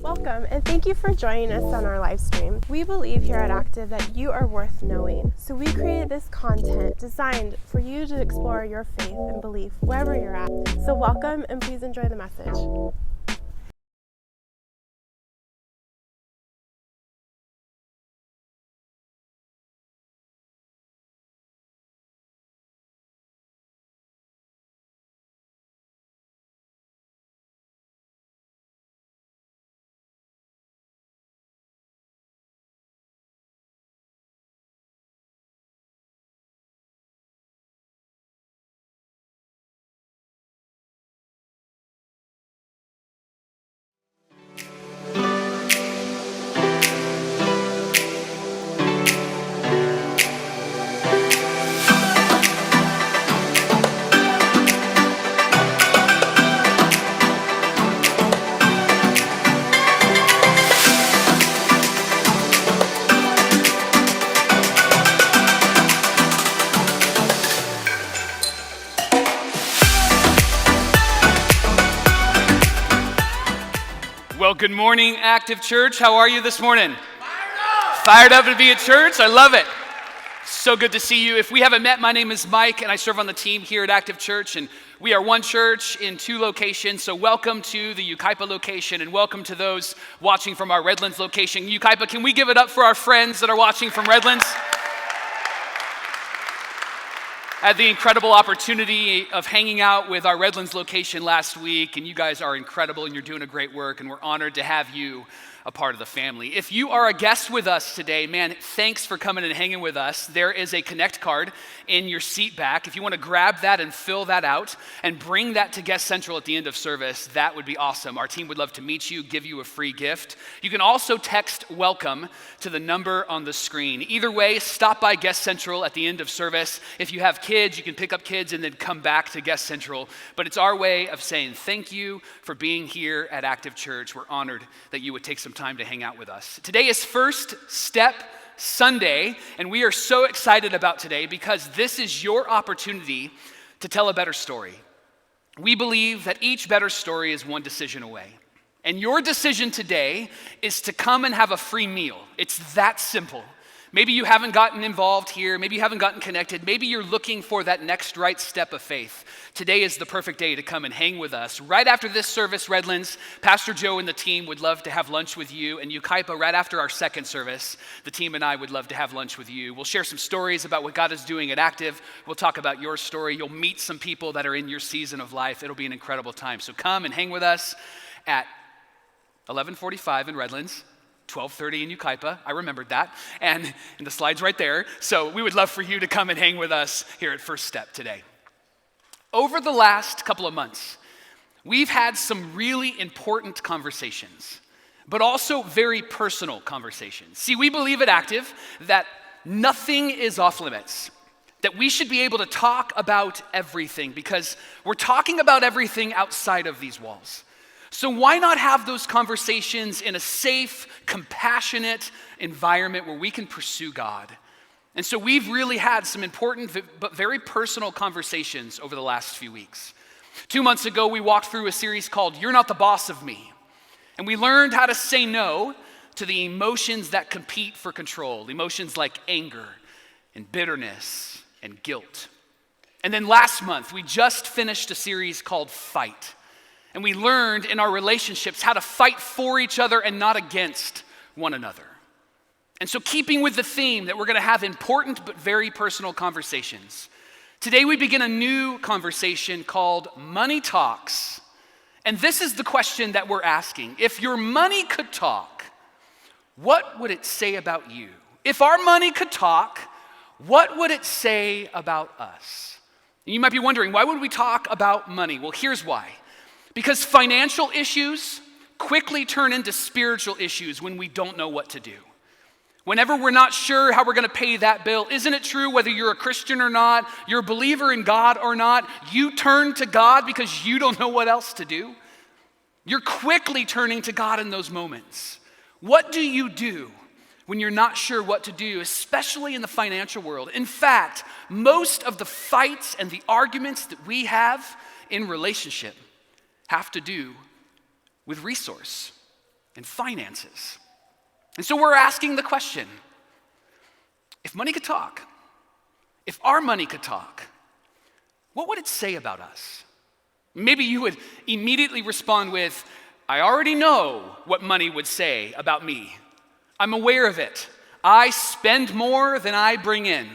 Welcome, and thank you for joining us on our live stream. We believe here at Active that you are worth knowing, so we created this content designed for you to explore your faith and belief wherever you're at. So welcome, and please enjoy the message. Well, good morning, Active Church. How are you this morning? Fired up to be at church? I love it. So good to see you. If we haven't met, my name is Mike, and I serve on the team here at Active Church, and we are one church in two locations, so welcome to the Yucaipa location, and welcome to those watching from our Redlands location. Yucaipa, can we give it up for our friends that are watching from Redlands? I had the incredible opportunity of hanging out with our Redlands location last week, and you guys are incredible, and you're doing a great work, and we're honored to have you a part of the family. If you are a guest with us today, man, thanks for coming and hanging with us. There is a Connect card in your seat back. If you want to grab that and fill that out and bring that to Guest Central at the end of service, that would be awesome. Our team would love to meet you, give you a free gift. You can also text welcome to the number on the screen. Either way, stop by Guest Central at the end of service. If you have kids, you can pick up kids and then come back to Guest Central. But it's our way of saying thank you for being here at Active Church. We're honored that you would take some time to hang out with us. Today is First Step Sunday, and we are so excited about today because this is your opportunity to tell a better story. We believe that each better story is one decision away. And your decision today is to come and have a free meal. It's that simple. Maybe you haven't gotten involved here. Maybe you haven't gotten connected. Maybe you're looking for that next right step of faith. Today is the perfect day to come and hang with us. Right after this service, Redlands, Pastor Joe and the team would love to have lunch with you. And Yucaipa, right after our second service, the team and I would love to have lunch with you. We'll share some stories about what God is doing at Active. We'll talk about your story. You'll meet some people that are in your season of life. It'll be an incredible time. So come and hang with us at 11:45 in Redlands. 12:30 in Yucaipa, I remembered that, and the slide's right there. So we would love for you to come and hang with us here at First Step today. Over the last couple of months, we've had some really important conversations, but also very personal conversations. See, we believe at Active that nothing is off limits, that we should be able to talk about everything because we're talking about everything outside of these walls. So why not have those conversations in a safe, compassionate environment where we can pursue God? And so we've really had some important but very personal conversations over the last few weeks. 2 months ago, we walked through a series called You're Not the Boss of Me. And we learned how to say no to the emotions that compete for control, emotions like anger and bitterness and guilt. And then last month, we just finished a series called Fight. And we learned in our relationships how to fight for each other and not against one another. And so keeping with the theme that we're going to have important but very personal conversations, today we begin a new conversation called Money Talks. And this is the question that we're asking. If your money could talk, what would it say about you? If our money could talk, what would it say about us? And you might be wondering, why would we talk about money? Well, here's why. Because financial issues quickly turn into spiritual issues when we don't know what to do. Whenever we're not sure how we're going to pay that bill, isn't it true whether you're a Christian or not, you're a believer in God or not, you turn to God because you don't know what else to do? You're quickly turning to God in those moments. What do you do when you're not sure what to do, especially in the financial world? In fact, most of the fights and the arguments that we have in relationship have to do with resource. and finances. And so we're asking the question, if money could talk, if our money could talk, what would it say about us? Maybe you would immediately respond with, I already know what money would say about me. I'm aware of it. I spend more than I bring in.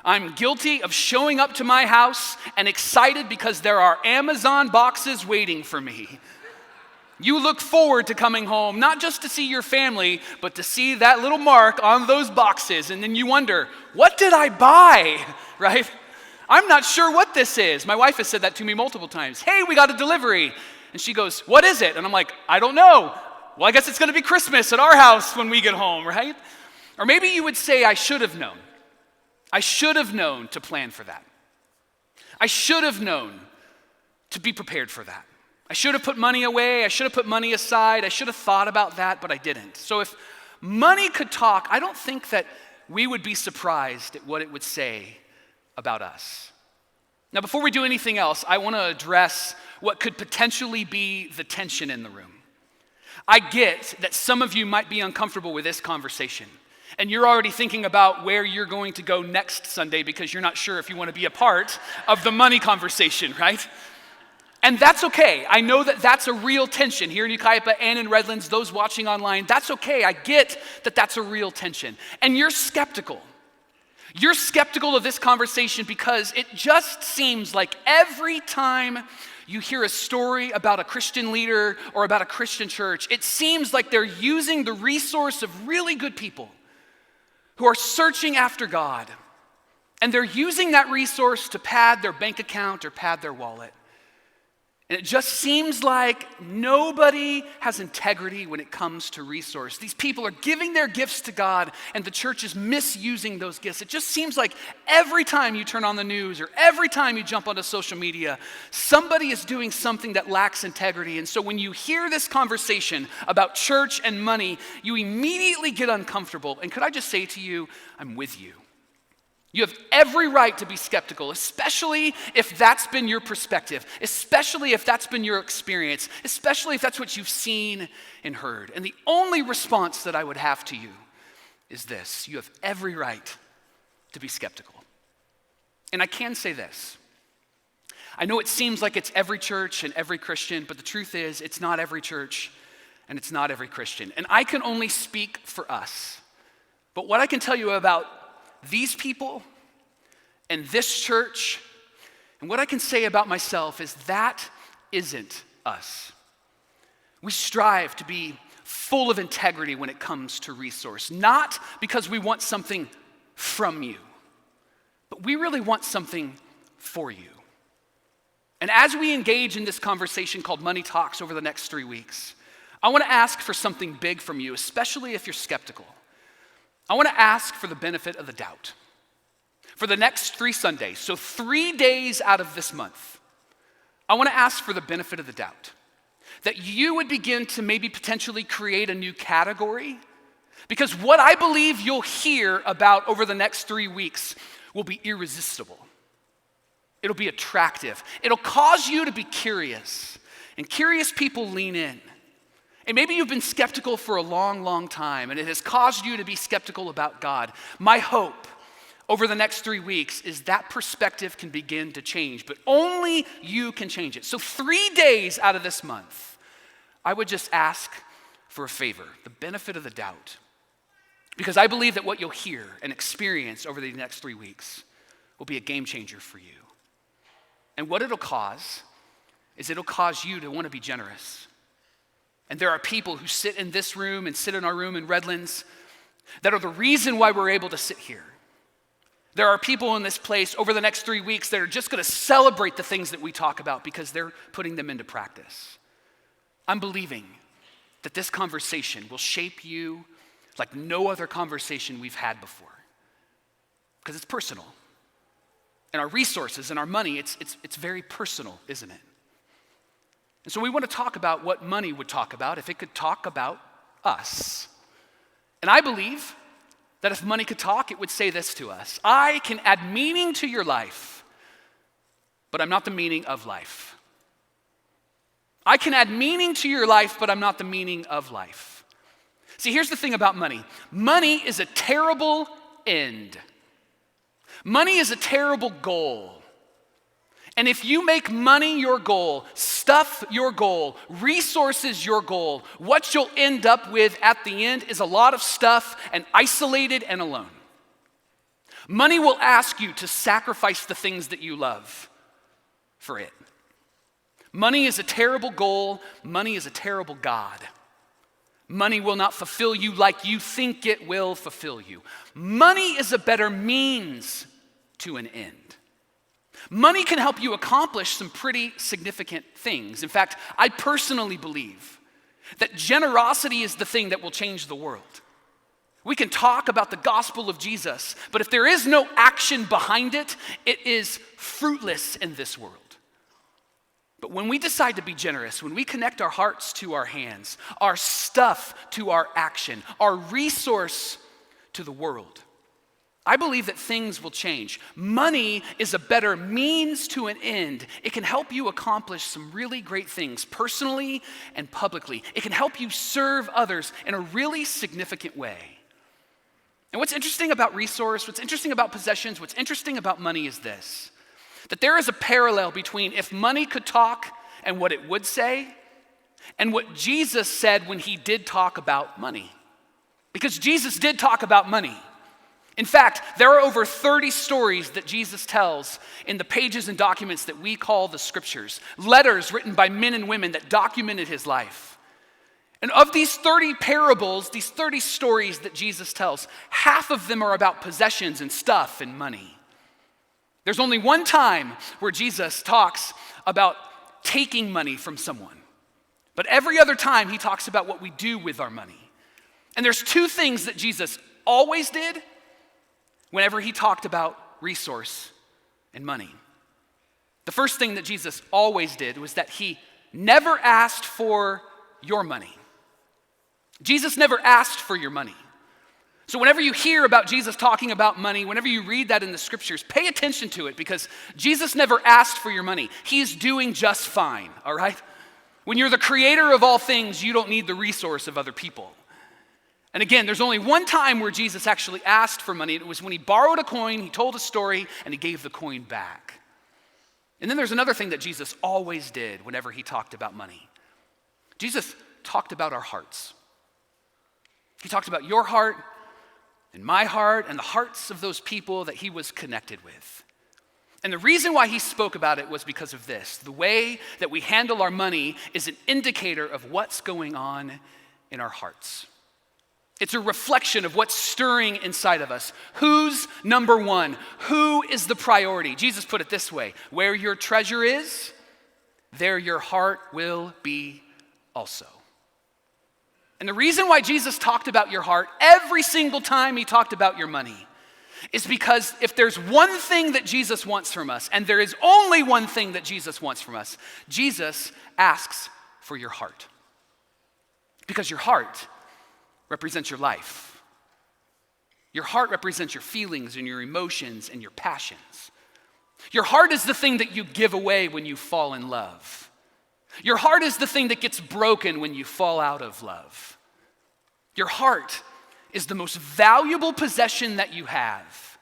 I'm guilty of showing up to my house and excited because there are Amazon boxes waiting for me. You look forward to coming home, not just to see your family, but to see that little mark on those boxes. And then you wonder, what did I buy, right? I'm not sure what this is. My wife has said that to me multiple times. Hey, we got a delivery. And she goes, what is it? And I'm like, I don't know. Well, I guess it's going to be Christmas at our house when we get home, right? Or maybe you would say, I should have known. I should have known to plan for that. I should have known to be prepared for that. I should have put money away. I should have put money aside. I should have thought about that, but I didn't. So if money could talk, I don't think that we would be surprised at what it would say about us. Now, before we do anything else, I want to address what could potentially be the tension in the room. I get that some of you might be uncomfortable with this conversation, and you're already thinking about where you're going to go next Sunday because you're not sure if you want to be a part of the money conversation, right? And that's okay. I know that that's a real tension here in Yucaipa and in Redlands, those watching online. That's okay. I get that that's a real tension. And you're skeptical. You're skeptical of this conversation because it just seems like every time you hear a story about a Christian leader or about a Christian church, it seems like they're using the resource of really good people who are searching after God. And they're using that resource to pad their bank account or pad their wallet. And it just seems like nobody has integrity when it comes to resource. These people are giving their gifts to God, and the church is misusing those gifts. It just seems like every time you turn on the news or every time you jump onto social media, somebody is doing something that lacks integrity. And so when you hear this conversation about church and money, you immediately get uncomfortable. And could I just say to you, I'm with you. You have every right to be skeptical, especially if that's been your perspective, especially if that's been your experience, especially if that's what you've seen and heard. And the only response that I would have to you is this: you have every right to be skeptical. And I can say this. I know it seems like it's every church and every Christian, but the truth is it's not every church and it's not every Christian. And I can only speak for us. But what I can tell you about these people and this church, and what I can say about myself is that isn't us. We strive to be full of integrity when it comes to resource, not because we want something from you, but we really want something for you. And as we engage in this conversation called Money Talks over the next 3 weeks, I want to ask for something big from you, especially if you're skeptical. I want to ask for the benefit of the doubt. For the next 3 Sundays, so 3 days out of this month, I want to ask for the benefit of the doubt. That you would begin to maybe potentially create a new category. Because what I believe you'll hear about over the next 3 weeks will be irresistible. It'll be attractive. It'll cause you to be curious. And curious people lean in. And maybe you've been skeptical for a long, long time, and it has caused you to be skeptical about God. My hope over the next 3 weeks is that perspective can begin to change, but only you can change it. So 3 days out of this month, I would just ask for a favor, the benefit of the doubt. Because I believe that what you'll hear and experience over the next 3 weeks will be a game changer for you. And what it'll cause is it'll cause you to want to be generous. And there are people who sit in this room and sit in our room in Redlands that are the reason why we're able to sit here. There are people in this place over the next 3 weeks that are just going to celebrate the things that we talk about because they're putting them into practice. I'm believing that this conversation will shape you like no other conversation we've had before. Because it's personal. And our resources and our money, it's very personal, isn't it? And so we want to talk about what money would talk about if it could talk about us. And I believe that if money could talk, it would say this to us: I can add meaning to your life, but I'm not the meaning of life. I can add meaning to your life, but I'm not the meaning of life. See, here's the thing about money. Money is a terrible end. Money is a terrible goal. And if you make money your goal, stuff your goal, resources your goal, what you'll end up with at the end is a lot of stuff and isolated and alone. Money will ask you to sacrifice the things that you love for it. Money is a terrible goal. Money is a terrible God. Money will not fulfill you like you think it will fulfill you. Money is a better means to an end. Money can help you accomplish some pretty significant things. In fact, I personally believe that generosity is the thing that will change the world. We can talk about the gospel of Jesus, but if there is no action behind it, it is fruitless in this world. But when we decide to be generous, when we connect our hearts to our hands, our stuff to our action, our resource to the world, I believe that things will change. Money is a better means to an end. It can help you accomplish some really great things personally and publicly. It can help you serve others in a really significant way. And what's interesting about resource, what's interesting about possessions, what's interesting about money is this, that there is a parallel between if money could talk and what it would say, and what Jesus said when he did talk about money. Because Jesus did talk about money. In fact, there are over 30 stories that Jesus tells in the pages and documents that we call the scriptures, letters written by men and women that documented his life. And of these 30 parables, these 30 stories that Jesus tells, half of them are about possessions and stuff and money. There's only one time where Jesus talks about taking money from someone. But every other time he talks about what we do with our money. And there's two things that Jesus always did whenever he talked about resource and money. The first thing that Jesus always did was that he never asked for your money. Jesus never asked for your money. So whenever you hear about Jesus talking about money, whenever you read that in the scriptures, pay attention to it because Jesus never asked for your money. He's doing just fine, all right? When you're the creator of all things, you don't need the resource of other people. And again, there's only one time where Jesus actually asked for money. It was when he borrowed a coin, he told a story, and he gave the coin back. And then there's another thing that Jesus always did whenever he talked about money. Jesus talked about our hearts. He talked about your heart and my heart and the hearts of those people that he was connected with. And the reason why he spoke about it was because of this. The way that we handle our money is an indicator of what's going on in our hearts. It's a reflection of what's stirring inside of us. Who's number one? Who is the priority? Jesus put it this way: where your treasure is, there your heart will be also. And the reason why Jesus talked about your heart every single time he talked about your money is because if there's one thing that Jesus wants from us, and there is only one thing that Jesus wants from us, Jesus asks for your heart. Because your heart represents your life. Your heart represents your feelings and your emotions and your passions. Your heart is the thing that you give away when you fall in love. Your heart is the thing that gets broken when you fall out of love. Your heart is the most valuable possession that you have.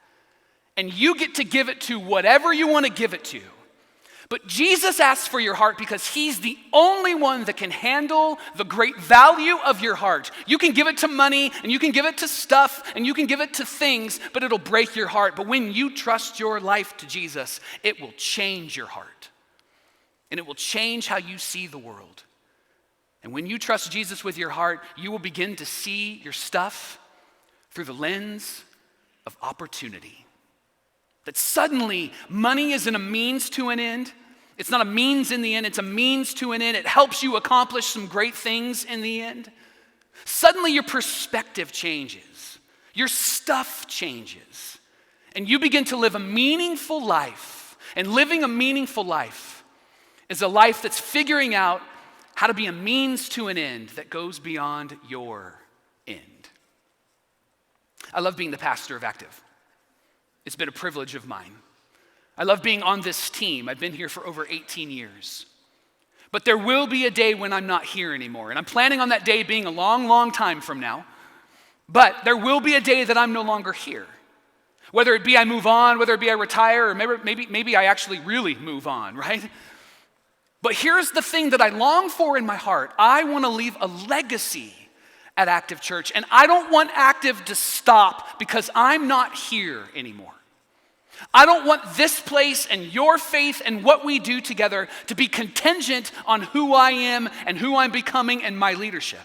And you get to give it to whatever you want to give it to. But Jesus asks for your heart because he's the only one that can handle the great value of your heart. You can give it to money, and you can give it to stuff, and you can give it to things, but it'll break your heart. But when you trust your life to Jesus, it will change your heart. And it will change how you see the world. And when you trust Jesus with your heart, you will begin to see your stuff through the lens of opportunity. That suddenly money isn't a means to an end. It's not a means in the end, it's a means to an end. It helps you accomplish some great things in the end. Suddenly your perspective changes. Your stuff changes. And you begin to live a meaningful life. And living a meaningful life is a life that's figuring out how to be a means to an end that goes beyond your end. I love being the pastor of Active. It's been a privilege of mine. I love being on this team. I've been here for over 18 years. But there will be a day when I'm not here anymore. And I'm planning on that day being a long, long time from now. But there will be a day that I'm no longer here. Whether it be I move on, whether it be I retire, or maybe I actually really move on, right? But here's the thing that I long for in my heart. I want to leave a legacy at Active Church, and I don't want Active to stop because I'm not here anymore. I don't want this place and your faith and what we do together to be contingent on who I am and who I'm becoming and my leadership.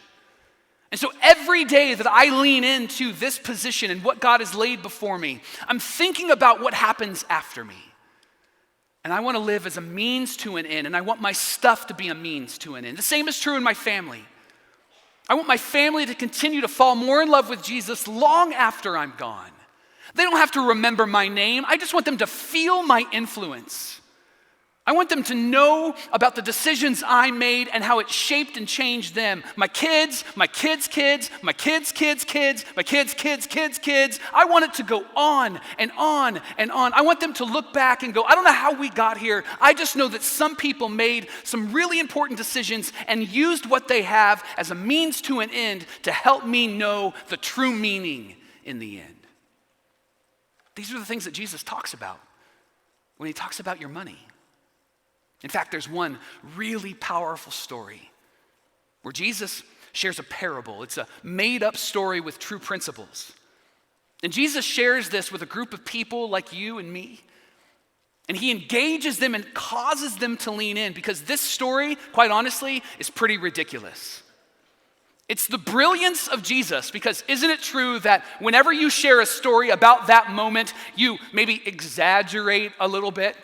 And so every day that I lean into this position and what God has laid before me, I'm thinking about what happens after me. And I want to live as a means to an end, and I want my stuff to be a means to an end. The same is true in my family. I want my family to continue to fall more in love with Jesus long after I'm gone. They don't have to remember my name. I just want them to feel my influence. I want them to know about the decisions I made and how it shaped and changed them. My kids, my kids' kids, my kids' kids' kids, my kids' kids' kids' kids. I want it to go on and on and on. I want them to look back and go, I don't know how we got here. I just know that some people made some really important decisions and used what they have as a means to an end to help me know the true meaning in the end. These are the things that Jesus talks about when he talks about your money. In fact, there's one really powerful story where Jesus shares a parable. It's a made-up story with true principles. And Jesus shares this with a group of people like you and me. And he engages them and causes them to lean in because this story, quite honestly, is pretty ridiculous. It's the brilliance of Jesus, because isn't it true that whenever you share a story about that moment, you maybe exaggerate a little bit?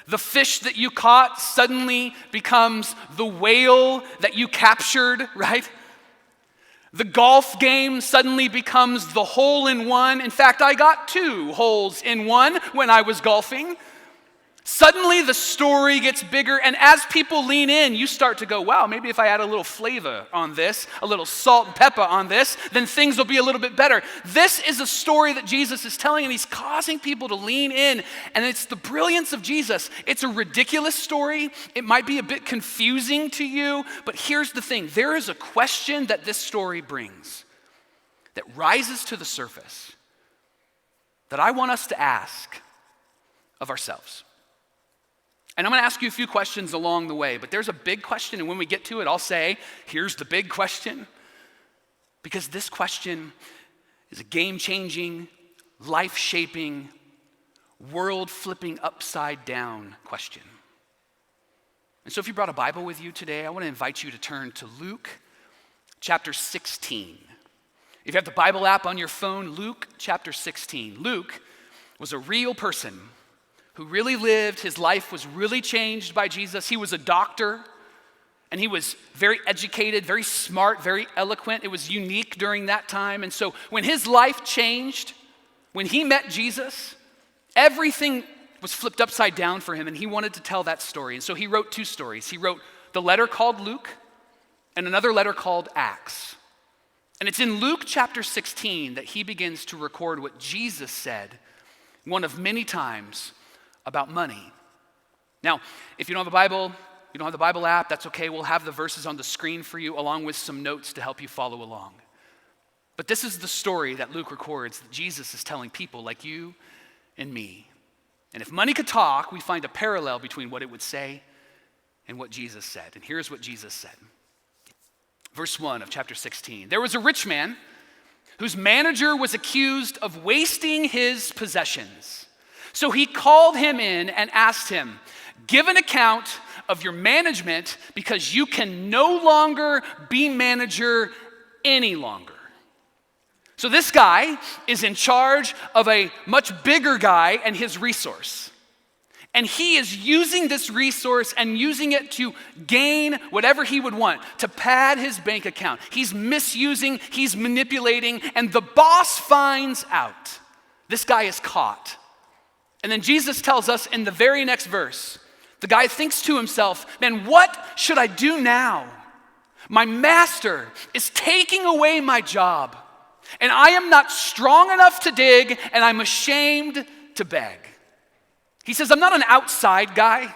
The fish that you caught suddenly becomes the whale that you captured, right? The golf game suddenly becomes the hole in one. In fact, I got 2 holes in one when I was golfing. Suddenly the story gets bigger, and as people lean in, you start to go, wow, maybe if I add a little flavor on this, a little salt and pepper on this, then things will be a little bit better. This is a story that Jesus is telling, and he's causing people to lean in, and it's the brilliance of Jesus. It's a ridiculous story. It might be a bit confusing to you, but here's the thing. There is a question that this story brings that rises to the surface that I want us to ask of ourselves. And I'm going to ask you a few questions along the way, but there's a big question, and when we get to it, I'll say, here's the big question. Because this question is a game-changing, life-shaping, world-flipping, upside-down question. And so if you brought a Bible with you today, I want to invite you to turn to Luke chapter 16. If you have the Bible app on your phone, Luke chapter 16. Luke was a real person who really lived. His life was really changed by Jesus. He was a doctor, and he was very educated, very smart, very eloquent. It was unique during that time. And so when his life changed, when he met Jesus, everything was flipped upside down for him, and he wanted to tell that story. And so he wrote 2 stories. He wrote the letter called Luke and another letter called Acts. And it's in Luke chapter 16 that he begins to record what Jesus said one of many times about money. Now, if you don't have a Bible, you don't have the Bible app, that's okay. We'll have the verses on the screen for you along with some notes to help you follow along. But this is the story that Luke records that Jesus is telling people like you and me. And if money could talk, we find a parallel between what it would say and what Jesus said. And here's what Jesus said. Verse 1 of chapter 16. There was a rich man whose manager was accused of wasting his possessions. So he called him in and asked him, give an account of your management because you can no longer be manager any longer. So this guy is in charge of a much bigger guy and his resource. And he is using this resource and using it to gain whatever he would want, to pad his bank account. He's misusing, he's manipulating, and the boss finds out. This guy is caught. And then Jesus tells us in the very next verse, the guy thinks to himself, man, what should I do now? My master is taking away my job, and I am not strong enough to dig, and I'm ashamed to beg. He says, I'm not an outside guy.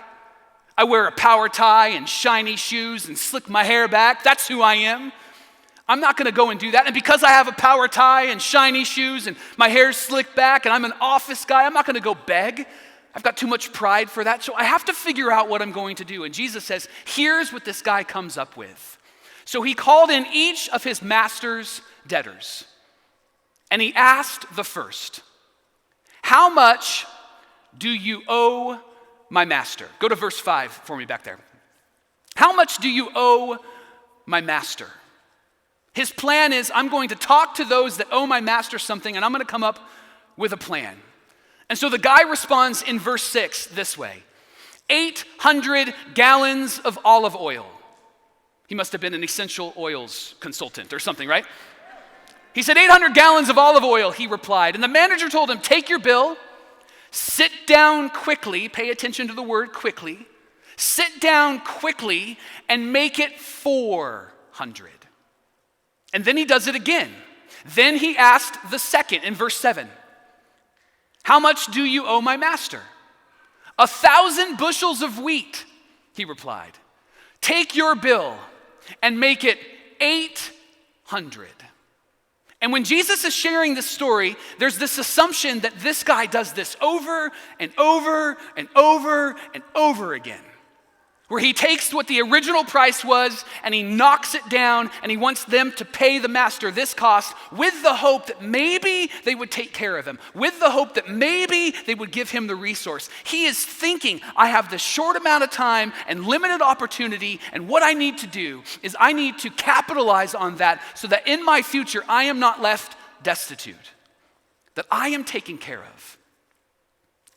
I wear a power tie and shiny shoes and slick my hair back. That's who I am. I'm not going to go and do that. And because I have a power tie and shiny shoes and my hair's slicked back and I'm an office guy, I'm not going to go beg. I've got too much pride for that. So I have to figure out what I'm going to do. And Jesus says, here's what this guy comes up with. So he called in each of his master's debtors. And he asked the first, how much do you owe my master? Go to verse 5 for me back there. How much do you owe my master? His plan is, I'm going to talk to those that owe my master something, and I'm going to come up with a plan. And so the guy responds in verse 6 this way, 800 gallons of olive oil. He must have been an essential oils consultant or something, right? He said, 800 gallons of olive oil, he replied. And the manager told him, take your bill, sit down quickly, pay attention to the word quickly, sit down quickly and make it 400. And then he does it again. Then he asked the second in verse 7, how much do you owe my master? 1,000 bushels of wheat, he replied. Take your bill and make it 800. And when Jesus is sharing this story, there's this assumption that this guy does this over and over and over and over again, where he takes what the original price was and he knocks it down and he wants them to pay the master this cost with the hope that maybe they would take care of him, with the hope that maybe they would give him the resource. He is thinking, I have this short amount of time and limited opportunity, and what I need to do is I need to capitalize on that so that in my future I am not left destitute, that I am taken care of.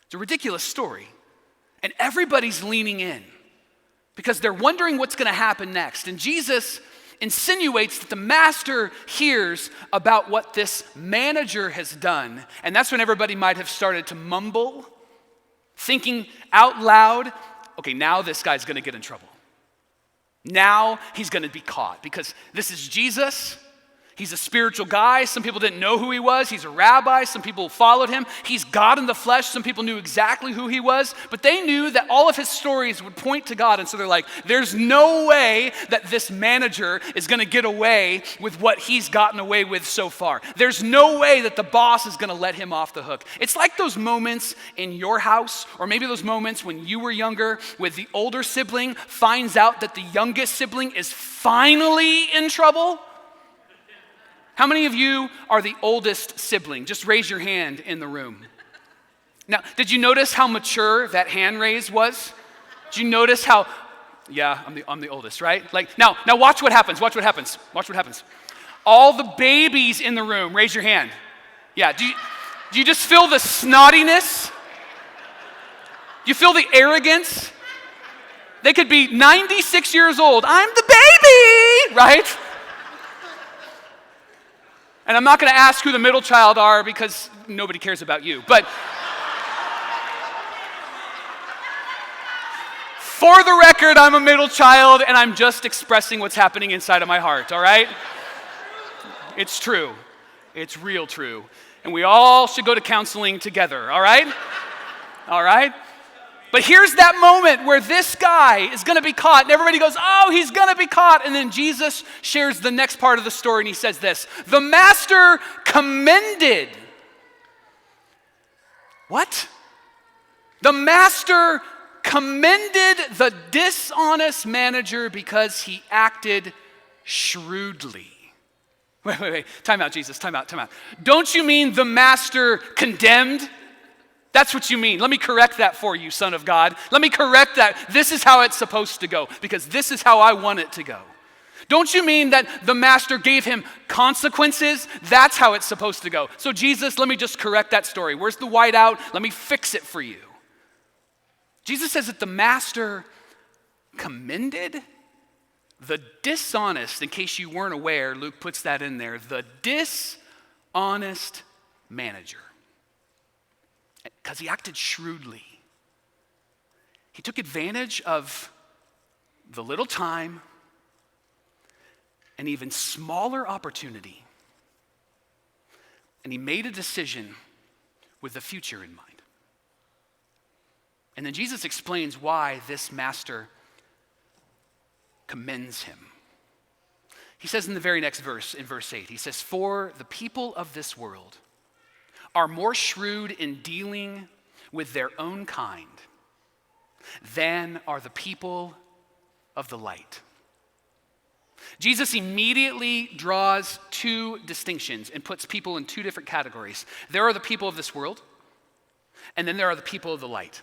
It's a ridiculous story, and everybody's leaning in, because they're wondering what's going to happen next. And Jesus insinuates that the master hears about what this manager has done. And that's when everybody might have started to mumble, thinking out loud, okay, now this guy's going to get in trouble. Now he's going to be caught, because this is Jesus. He's a spiritual guy. Some people didn't know who he was. He's a rabbi. Some people followed him. He's God in the flesh. Some people knew exactly who he was, but they knew that all of his stories would point to God. And so they're like, there's no way that this manager is going to get away with what he's gotten away with so far. There's no way that the boss is going to let him off the hook. It's like those moments in your house, or maybe those moments when you were younger, with the older sibling finds out that the youngest sibling is finally in trouble. How many of you are the oldest sibling? Just raise your hand in the room. Now, did you notice how mature that hand raise was? Did you notice how, yeah, I'm the oldest, right? Like, now watch what happens, watch what happens. All the babies in the room, raise your hand. Yeah, do you just feel the snottiness? Do you feel the arrogance? They could be 96 years old. I'm the baby, right? And I'm not going to ask who the middle child are because nobody cares about you. But for the record, I'm a middle child and I'm just expressing what's happening inside of my heart, all right? It's true. It's real true. And we all should go to counseling together, all right? All right? But here's that moment where this guy is going to be caught, and everybody goes, oh, he's going to be caught. And then Jesus shares the next part of the story, and he says this, the master commended. What? The master commended the dishonest manager because he acted shrewdly. Wait. Time out, Jesus, time out. Don't you mean the master condemned? That's what you mean. Let me correct that for you, Son of God. Let me correct that. This is how it's supposed to go, because this is how I want it to go. Don't you mean that the master gave him consequences? That's how it's supposed to go. So Jesus, let me just correct that story. Where's the whiteout? Let me fix it for you. Jesus says that the master commended the dishonest, in case you weren't aware, Luke puts that in there, the dishonest manager. Because he acted shrewdly. He took advantage of the little time, an even smaller opportunity, and he made a decision with the future in mind. And then Jesus explains why this master commends him. He says in the very next verse, in verse 8, he says, "For the people of this world are more shrewd in dealing with their own kind than are the people of the light." Jesus immediately draws two distinctions and puts people in two different categories. There are the people of this world, and then there are the people of the light.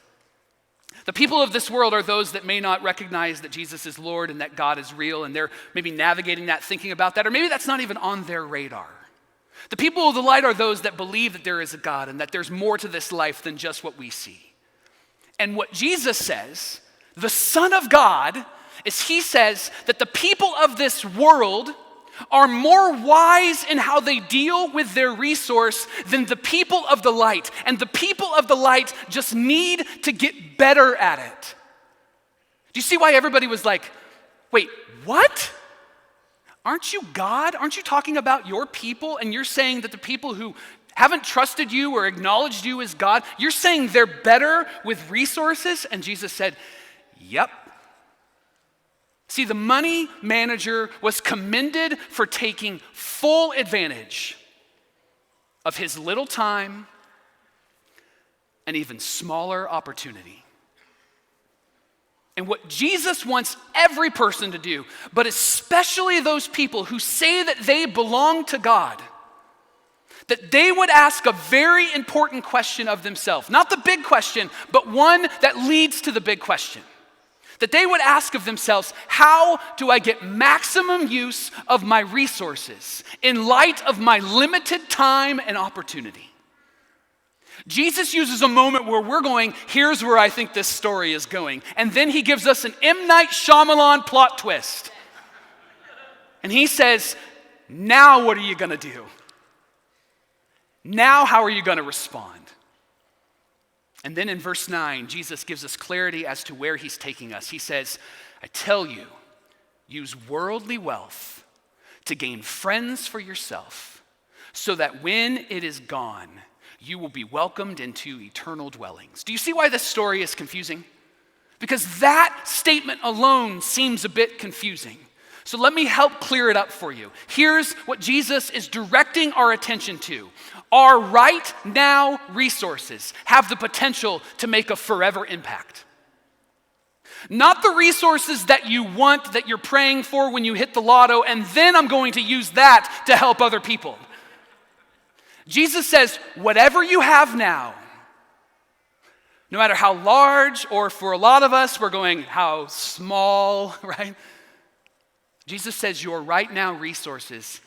The people of this world are those that may not recognize that Jesus is Lord and that God is real, and they're maybe navigating that, thinking about that, or maybe that's not even on their radar. The people of the light are those that believe that there is a God and that there's more to this life than just what we see. And what Jesus says, the Son of God, is he says that the people of this world are more wise in how they deal with their resource than the people of the light. And the people of the light just need to get better at it. Do you see why everybody was like, wait, what? Aren't you God? Aren't you talking about your people? And you're saying that the people who haven't trusted you or acknowledged you as God, you're saying they're better with resources? And Jesus said, yep. See, the money manager was commended for taking full advantage of his little time and even smaller opportunity. And what Jesus wants every person to do, but especially those people who say that they belong to God, that they would ask a very important question of themselves. Not the big question, but one that leads to the big question. That they would ask of themselves, how do I get maximum use of my resources in light of my limited time and opportunity? Jesus uses a moment where we're going, here's where I think this story is going. And then he gives us an M. Night Shyamalan plot twist. And he says, now what are you going to do? Now how are you going to respond? And then in verse 9, Jesus gives us clarity as to where he's taking us. He says, I tell you, use worldly wealth to gain friends for yourself, so that when it is gone, you will be welcomed into eternal dwellings. Do you see why this story is confusing? Because that statement alone seems a bit confusing. So let me help clear it up for you. Here's what Jesus is directing our attention to. Our right now resources have the potential to make a forever impact. Not the resources that you want, that you're praying for when you hit the lotto, and then I'm going to use that to help other people. Jesus says, whatever you have now, no matter how large, or for a lot of us, we're going, how small, right? Jesus says your right now resources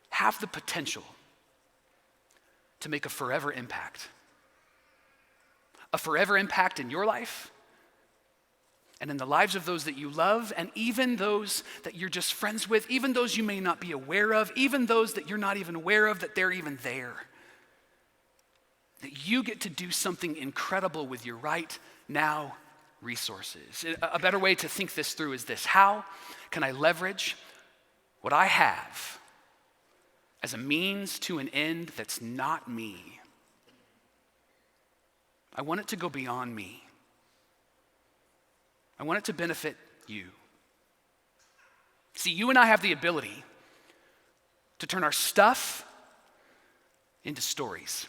have the potential to make a forever impact. A forever impact in your life and in the lives of those that you love, and even those that you're just friends with, even those you may not be aware of, even those that you're not even aware of that they're even there. That you get to do something incredible with your right now resources. A better way to think this through is this: how can I leverage what I have as a means to an end that's not me? I want it to go beyond me. I want it to benefit you. See, you and I have the ability to turn our stuff into stories.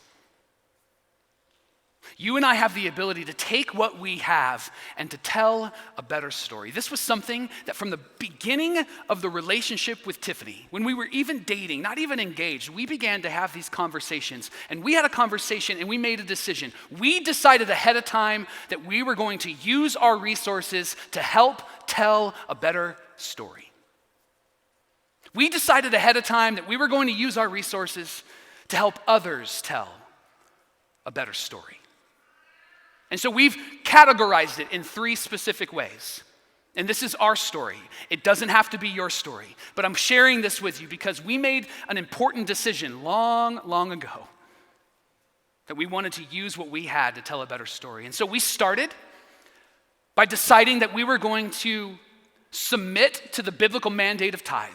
You and I have the ability to take what we have and to tell a better story. This was something that from the beginning of the relationship with Tiffany, when we were even dating, not even engaged, we began to have these conversations. And we had a conversation and we made a decision. We decided ahead of time that we were going to use our resources to help tell a better story. We decided ahead of time that we were going to use our resources to help others tell a better story. And so we've categorized it in 3 specific ways. And this is our story. It doesn't have to be your story. But I'm sharing this with you because we made an important decision long, long ago that we wanted to use what we had to tell a better story. And so we started by deciding that we were going to submit to the biblical mandate of tithe.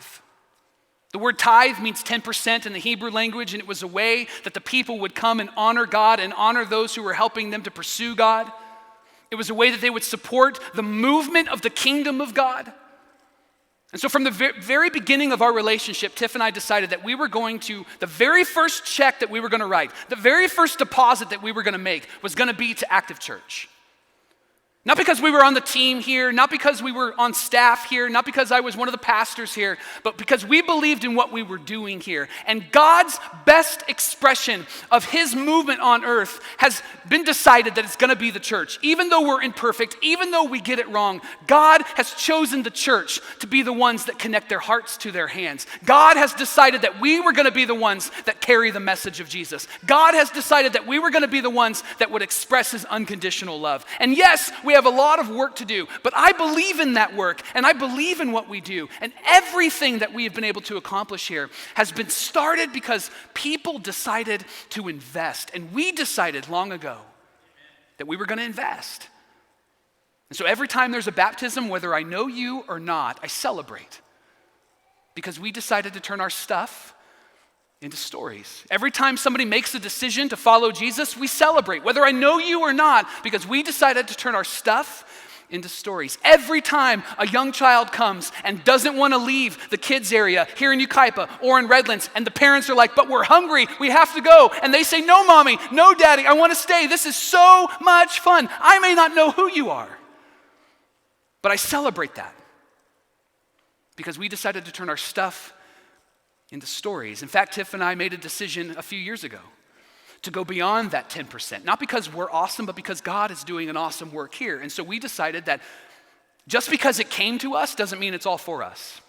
The word tithe means 10% in the Hebrew language, and it was a way that the people would come and honor God and honor those who were helping them to pursue God. It was a way that they would support the movement of the kingdom of God. And so from the very beginning of our relationship, Tiff and I decided that we were going to, the very first check that we were going to write, the very first deposit that we were going to make was going to be to Active Church. Not because we were on the team here, not because we were on staff here, not because I was one of the pastors here, but because we believed in what we were doing here. And God's best expression of his movement on earth has been decided that it's going to be the church. Even though we're imperfect, even though we get it wrong, God has chosen the church to be the ones that connect their hearts to their hands. God has decided that we were going to be the ones that carry the message of Jesus. God has decided that we were going to be the ones that would express his unconditional love. And yes, we have a lot of work to do, but I believe in that work, and I believe in what we do. And everything that we have been able to accomplish here has been started because people decided to invest. And we decided long ago that we were going to invest. And so every time there's a baptism, whether I know you or not, I celebrate. Because we decided to turn our stuff into stories. Every time somebody makes a decision to follow Jesus, we celebrate, whether I know you or not, because we decided to turn our stuff into stories. Every time a young child comes and doesn't want to leave the kids area here in Yucaipa or in Redlands, and the parents are like, but we're hungry, we have to go. And they say, no, mommy, no, daddy, I want to stay. This is so much fun. I may not know who you are, but I celebrate that because we decided to turn our stuff into stories. In fact, Tiff and I made a decision a few years ago to go beyond that 10%. Not because we're awesome, but because God is doing an awesome work here. And so we decided that just because it came to us doesn't mean it's all for us.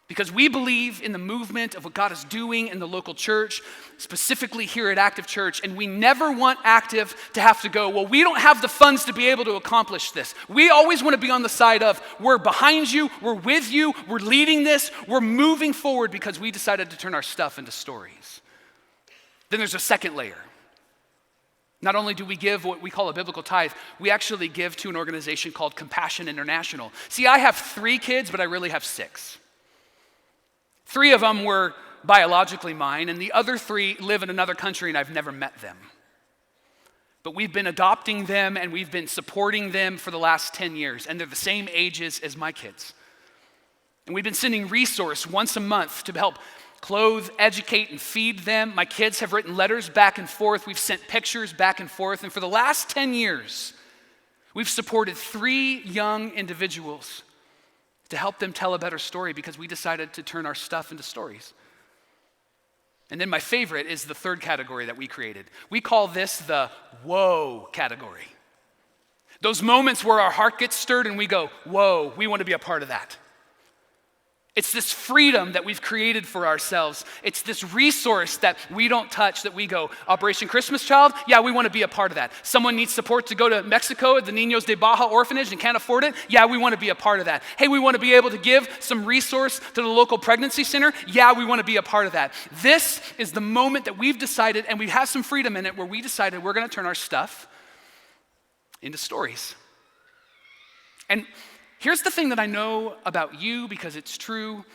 Because we believe in the movement of what God is doing in the local church, specifically here at Active Church, and we never want Active to have to go, well, we don't have the funds to be able to accomplish this. We always want to be on the side of, we're behind you, we're with you, we're leading this, we're moving forward because we decided to turn our stuff into stories. Then there's a second layer. Not only do we give what we call a biblical tithe, we actually give to an organization called Compassion International. See, I have 3 kids, but I really have 6. 3 of them were biologically mine, and the other 3 live in another country, and I've never met them. But we've been adopting them, and we've been supporting them for the last 10 years, and they're the same ages as my kids. And we've been sending resource once a month to help clothe, educate, and feed them. My kids have written letters back and forth. We've sent pictures back and forth, and for the last 10 years, we've supported 3 young individuals to help them tell a better story because we decided to turn our stuff into stories. And then my favorite is the third category that we created. We call this the whoa category. Those moments where our heart gets stirred and we go, whoa, we want to be a part of that. It's this freedom that we've created for ourselves. It's this resource that we don't touch, that we go, Operation Christmas Child? Yeah, we want to be a part of that. Someone needs support to go to Mexico at the Niños de Baja orphanage and can't afford it? Yeah, we want to be a part of that. Hey, we want to be able to give some resource to the local pregnancy center? Yeah, we want to be a part of that. This is the moment that we've decided, and we have some freedom in it, where we decided we're going to turn our stuff into stories. And here's the thing that I know about you because it's true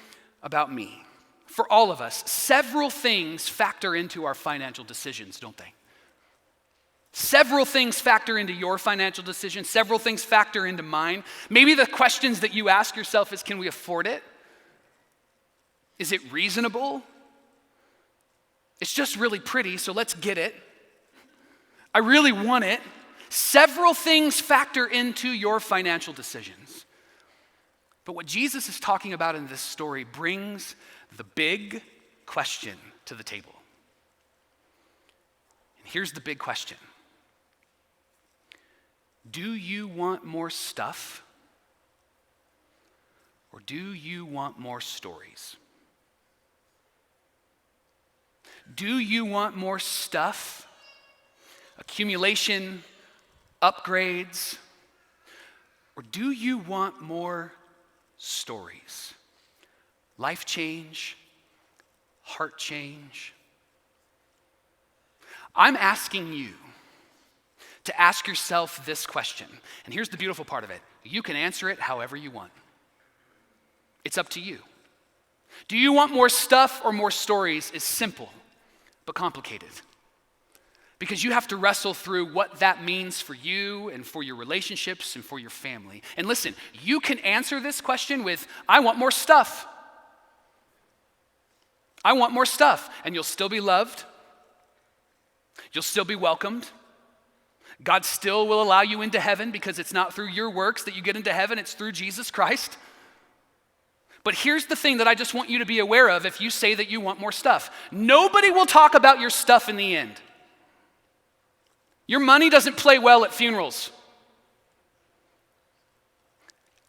about me. For all of us, several things factor into our financial decisions, don't they? Several things factor into your financial decisions. Several things factor into mine. Maybe the questions that you ask yourself is, can we afford it? Is it reasonable? It's just really pretty, so let's get it. I really want it. Several things factor into your financial decisions. But what Jesus is talking about in this story brings the big question to the table. And here's the big question. Do you want more stuff? Or do you want more stories? Do you want more stuff? Accumulation, upgrades? Or do you want more stories? Life change, heart change. I'm asking you to ask yourself this question. And here's the beautiful part of it. You can answer it however you want. It's up to you. Do you want more stuff or more stories is simple, but complicated. Because you have to wrestle through what that means for you and for your relationships and for your family. And listen, you can answer this question with, I want more stuff. I want more stuff. And you'll still be loved. You'll still be welcomed. God still will allow you into heaven because it's not through your works that you get into heaven, it's through Jesus Christ. But here's the thing that I just want you to be aware of if you say that you want more stuff. Nobody will talk about your stuff in the end. Your money doesn't play well at funerals.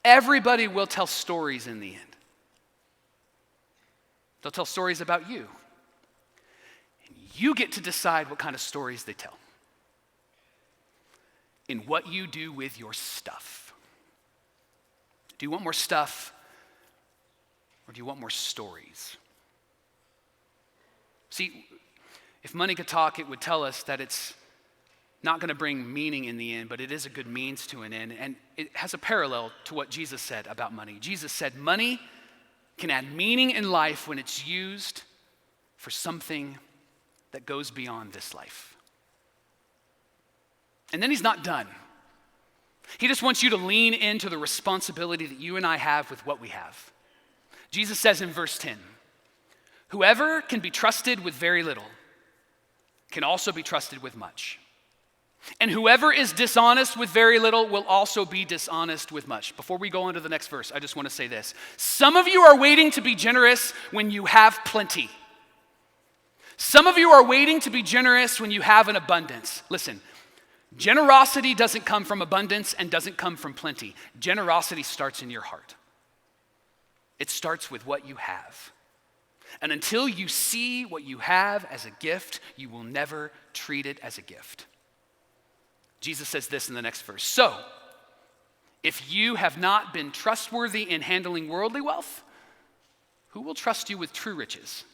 Everybody will tell stories in the end. They'll tell stories about you. And you get to decide what kind of stories they tell. In what you do with your stuff. Do you want more stuff or do you want more stories? See, if money could talk, it would tell us that it's not going to bring meaning in the end, but it is a good means to an end. And it has a parallel to what Jesus said about money. Jesus said money can add meaning in life when it's used for something that goes beyond this life. And then he's not done. He just wants you to lean into the responsibility that you and I have with what we have. Jesus says in verse 10, whoever can be trusted with very little can also be trusted with much. And whoever is dishonest with very little will also be dishonest with much. Before we go on to the next verse, I just want to say this. Some of you are waiting to be generous when you have plenty. Some of you are waiting to be generous when you have an abundance. Listen, generosity doesn't come from abundance and doesn't come from plenty. Generosity starts in your heart. It starts with what you have. And until you see what you have as a gift, you will never treat it as a gift. Jesus says this in the next verse. So, if you have not been trustworthy in handling worldly wealth, who will trust you with true riches?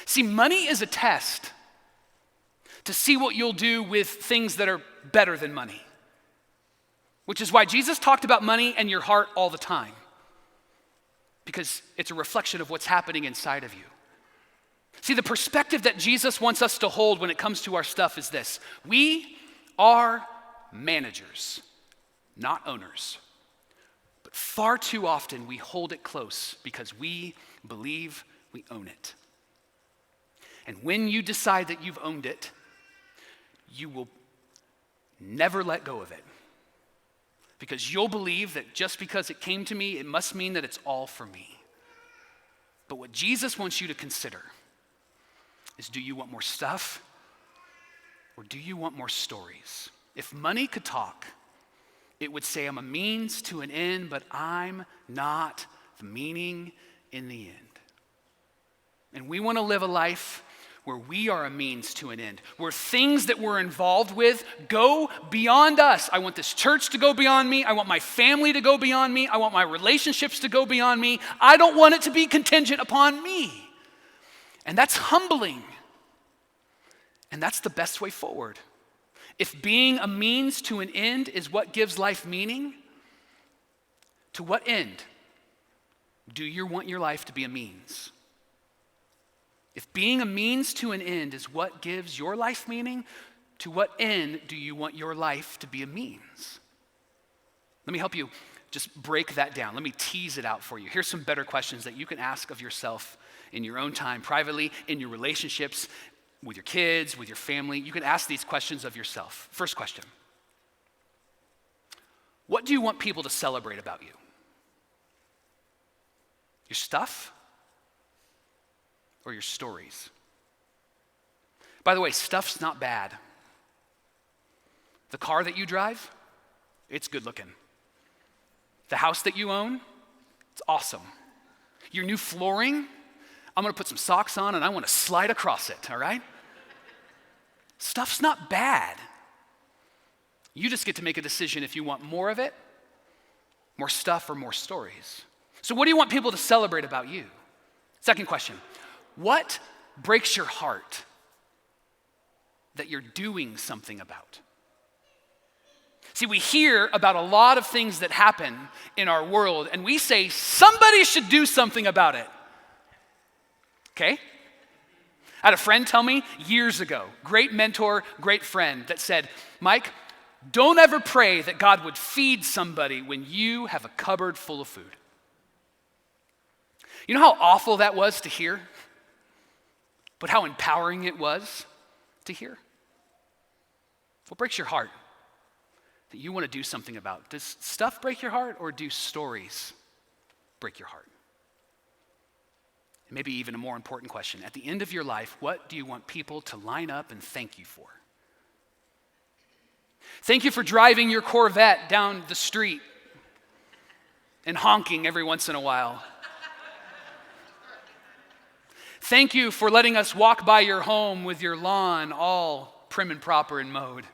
See, money is a test to see what you'll do with things that are better than money. Which is why Jesus talked about money and your heart all the time. Because it's a reflection of what's happening inside of you. See, the perspective that Jesus wants us to hold when it comes to our stuff is this. We are managers, not owners. But far too often we hold it close because we believe we own it. And when you decide that you've owned it, you will never let go of it. Because you'll believe that just because it came to me, it must mean that it's all for me. But what Jesus wants you to consider is, do you want more stuff or do you want more stories? If money could talk, it would say, I'm a means to an end, but I'm not the meaning in the end. And we want to live a life where we are a means to an end, where things that we're involved with go beyond us. I want this church to go beyond me. I want my family to go beyond me. I want my relationships to go beyond me. I don't want it to be contingent upon me. And that's humbling. And that's the best way forward. If being a means to an end is what gives life meaning, to what end do you want your life to be a means? If being a means to an end is what gives your life meaning, to what end do you want your life to be a means? Let me help you just break that down. Let me tease it out for you. Here's some better questions that you can ask of yourself in your own time, privately, in your relationships, with your kids, with your family. You can ask these questions of yourself. First question. What do you want people to celebrate about you? Your stuff? Or your stories? By the way, stuff's not bad. The car that you drive, it's good looking. The house that you own, it's awesome. Your new flooring, I'm gonna put some socks on and I wanna slide across it, all right? Stuff's not bad. You just get to make a decision if you want more of it, more stuff, or more stories. So what do you want people to celebrate about you? Second question. What breaks your heart that you're doing something about? See, we hear about a lot of things that happen in our world, and we say somebody should do something about it. Okay? I had a friend tell me years ago, great mentor, great friend, that said, Mike, don't ever pray that God would feed somebody when you have a cupboard full of food. You know how awful that was to hear? But how empowering it was to hear? What breaks your heart that you want to do something about? Does stuff break your heart, or do stories break your heart? And maybe even a more important question. At the end of your life, what do you want people to line up and thank you for? Thank you for driving your Corvette down the street and honking every once in a while. Thank you for letting us walk by your home with your lawn all prim and proper and mowed.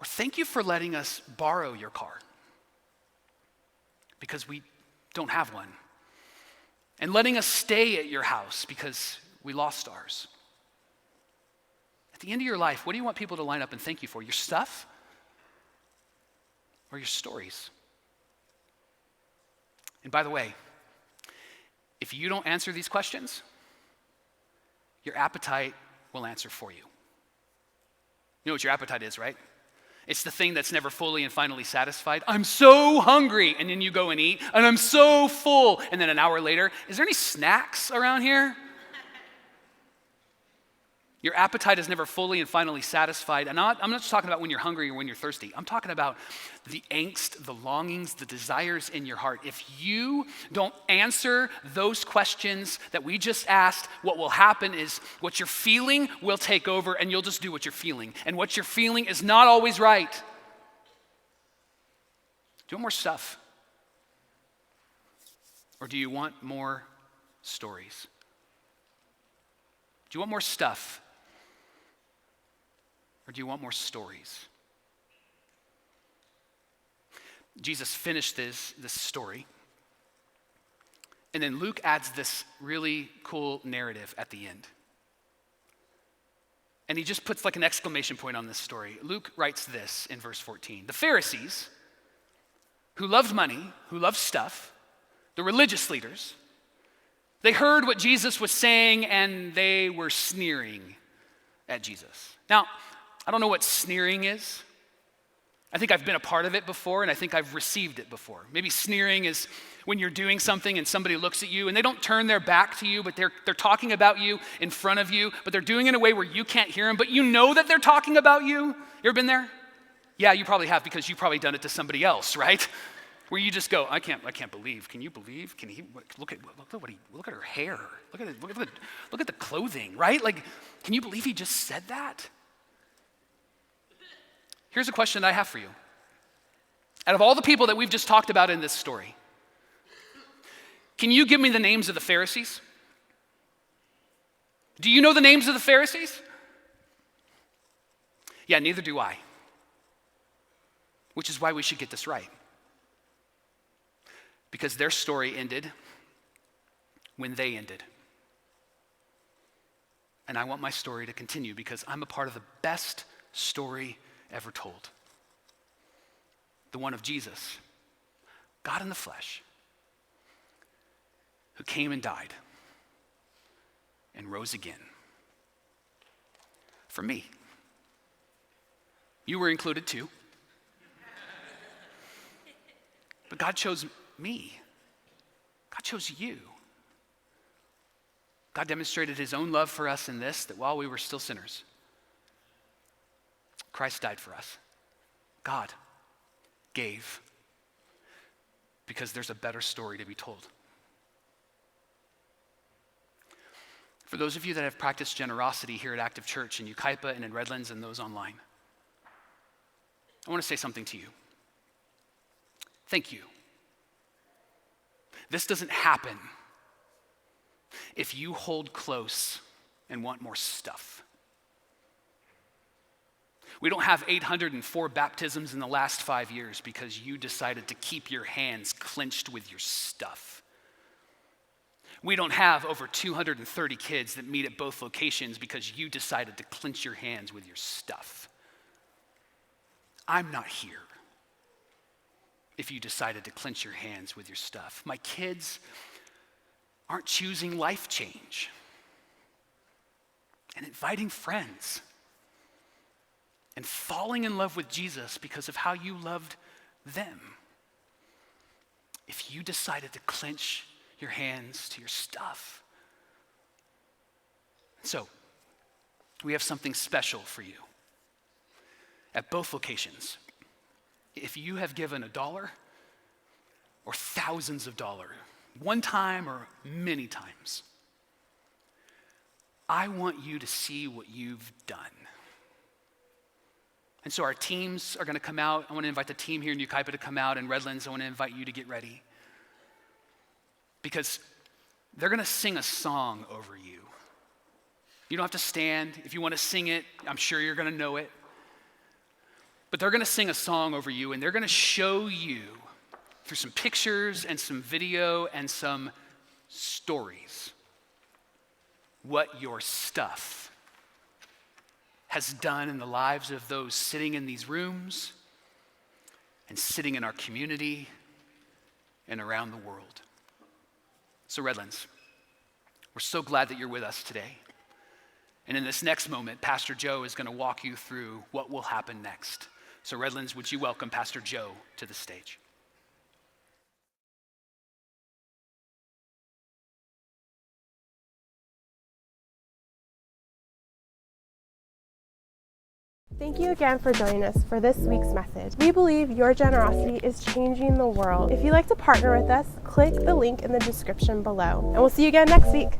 Or thank you for letting us borrow your car because we don't have one. And letting us stay at your house because we lost ours. At the end of your life, what do you want people to line up and thank you for? Your stuff or your stories? And by the way, if you don't answer these questions, your appetite will answer for you. You know what your appetite is, right? It's the thing that's never fully and finally satisfied. I'm so hungry, and then you go and eat, and I'm so full, and then an hour later, is there any snacks around here? Your appetite is never fully and finally satisfied. And I'm not just talking about when you're hungry or when you're thirsty. I'm talking about the angst, the longings, the desires in your heart. If you don't answer those questions that we just asked, what will happen is what you're feeling will take over, and you'll just do what you're feeling. And what you're feeling is not always right. Do you want more stuff? Or do you want more stories? Do you want more stuff? Or do you want more stories? Jesus finished this story. And then Luke adds this really cool narrative at the end. And he just puts like an exclamation point on this story. Luke writes this in verse 14. The Pharisees, who loved money, who loved stuff, the religious leaders, they heard what Jesus was saying and they were sneering at Jesus. Now, I don't know what sneering is. I think I've been a part of it before, and I think I've received it before. Maybe sneering is when you're doing something and somebody looks at you and they don't turn their back to you, but they're talking about you in front of you, but they're doing it in a way where you can't hear them, but you know that they're talking about you. You ever been there? Yeah, you probably have, because you've probably done it to somebody else, right? Where you just go, I can't believe. Can you believe? Look at her hair. Look at the clothing, right? Like, can you believe he just said that? Here's a question I have for you. Out of all the people that we've just talked about in this story, can you give me the names of the Pharisees? Do you know the names of the Pharisees? Yeah, neither do I. Which is why we should get this right. Because their story ended when they ended. And I want my story to continue because I'm a part of the best story ever told. The one of Jesus, God in the flesh, who came and died and rose again for me. You were included too. But God chose me. God chose you. God demonstrated his own love for us in this, that while we were still sinners, Christ died for us. God gave because there's a better story to be told. For those of you that have practiced generosity here at Active Church in Yucaipa and in Redlands and those online, I want to say something to you. Thank you. This doesn't happen if you hold close and want more stuff. We don't have 804 baptisms in the last 5 years because you decided to keep your hands clenched with your stuff. We don't have over 230 kids that meet at both locations because you decided to clench your hands with your stuff. I'm not here if you decided to clench your hands with your stuff. My kids aren't choosing life change and inviting friends and falling in love with Jesus because of how you loved them. If you decided to clench your hands to your stuff. So, we have something special for you at both locations. If you have given $1 or thousands of dollars, one time or many times, I want you to see what you've done. And so our teams are going to come out. I want to invite the team here in Yucaipa to come out, and Redlands, I want to invite you to get ready. Because they're going to sing a song over you. You don't have to stand. If you want to sing it, I'm sure you're going to know it. But they're going to sing a song over you, and they're going to show you through some pictures and some video and some stories what your stuff has done in the lives of those sitting in these rooms and sitting in our community and around the world. So Redlands, we're so glad that you're with us today. And in this next moment, Pastor Joe is going to walk you through what will happen next. So Redlands, would you welcome Pastor Joe to the stage? Thank you again for joining us for this week's message. We believe your generosity is changing the world. If you'd like to partner with us, click the link in the description below. And we'll see you again next week.